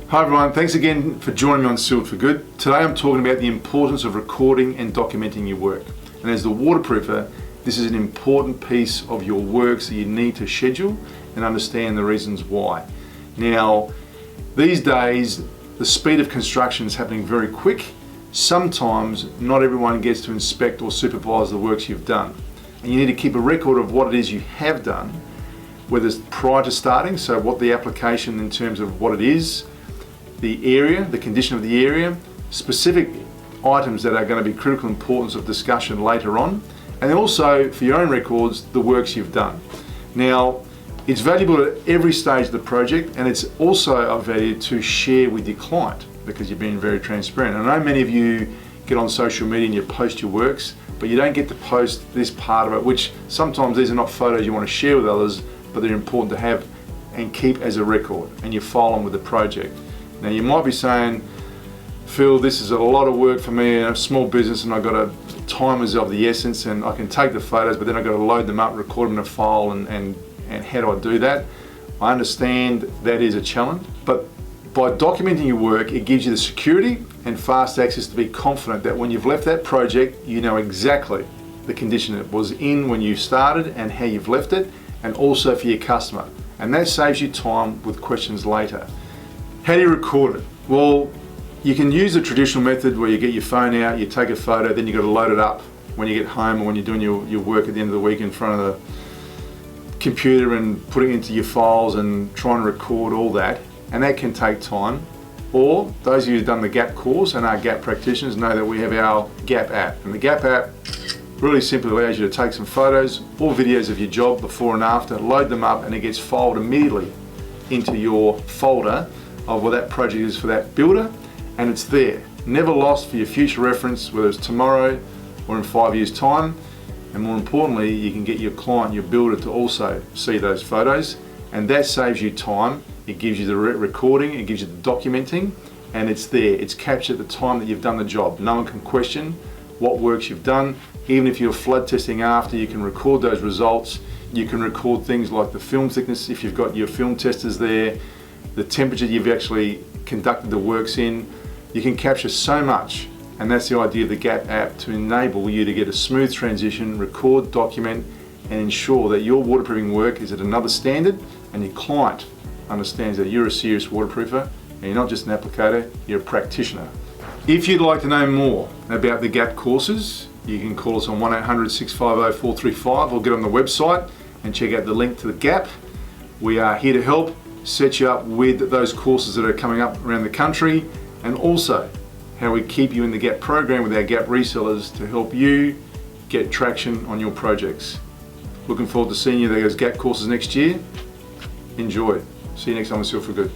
Hi everyone, thanks again for joining me on Sealed for Good. Today I'm talking about the importance of recording and documenting your work. And as the waterproofer, this is an important piece of your work, so you need to schedule and understand the reasons why. Now, these days, the speed of construction is happening very quick. Sometimes not everyone gets to inspect or supervise the works you've done. And you need to keep a record of what it is you have done, whether it's prior to starting, so what the application in terms of what it is, the area, the condition of the area, specific items that are going to be critical importance of discussion later on, and then also for your own records, the works you've done. Now, it's valuable at every stage of the project, and it's also of value to share with your client because you're being very transparent. I know many of you get on social media and you post your works, but you don't get to post this part of it, which sometimes these are not photos you want to share with others, but they're important to have and keep as a record, and you file on with the project. Now you might be saying, Phil, this is a lot of work for me, a small business, and I've got to, time is of the essence, and I can take the photos, but then I've got to load them up, record them in a file, and how do I do that? I understand that is a challenge, but by documenting your work, it gives you the security and fast access to be confident that when you've left that project, you know exactly the condition it was in when you started and how you've left it, and also for your customer. And that saves you time with questions later. How do you record it? Well, you can use the traditional method where you get your phone out, you take a photo, then you've got to load it up when you get home or when you're doing your work at the end of the week in front of the computer and putting it into your files and trying to record all that. And that can take time. Or those of you who've done the GAPP course and are GAPP practitioners know that we have our GAPP app. And the GAPP app really simply allows you to take some photos or videos of your job before and after, load them up, and it gets filed immediately into your folder of what that project is for that builder, and it's there, never lost for your future reference, whether it's tomorrow or in 5 years' time. And more importantly, you can get your client, your builder, to also see those photos, and that saves you time. It gives you the recording, it gives you the documenting, and it's there. It's captured at the time that you've done the job. No one can question what works you've done. Even if you're flood testing after, you can record those results. You can record things like the film thickness if you've got your film testers there, the temperature you've actually conducted the works in. You can capture so much, and that's the idea of the GAPP app, to enable you to get a smooth transition, record, document, and ensure that your waterproofing work is at another standard and your client understands that you're a serious waterproofer and you're not just an applicator, you're a practitioner. If you'd like to know more about the GAPP courses, you can call us on 1-800-650-435 or get on the website and check out the link to the GAPP. We are here to help set you up with those courses that are coming up around the country, and also how we keep you in the GAPP program with our GAPP resellers to help you get traction on your projects. Looking forward to seeing you at those GAPP courses next year. Enjoy. See you next time on Sealed for Good.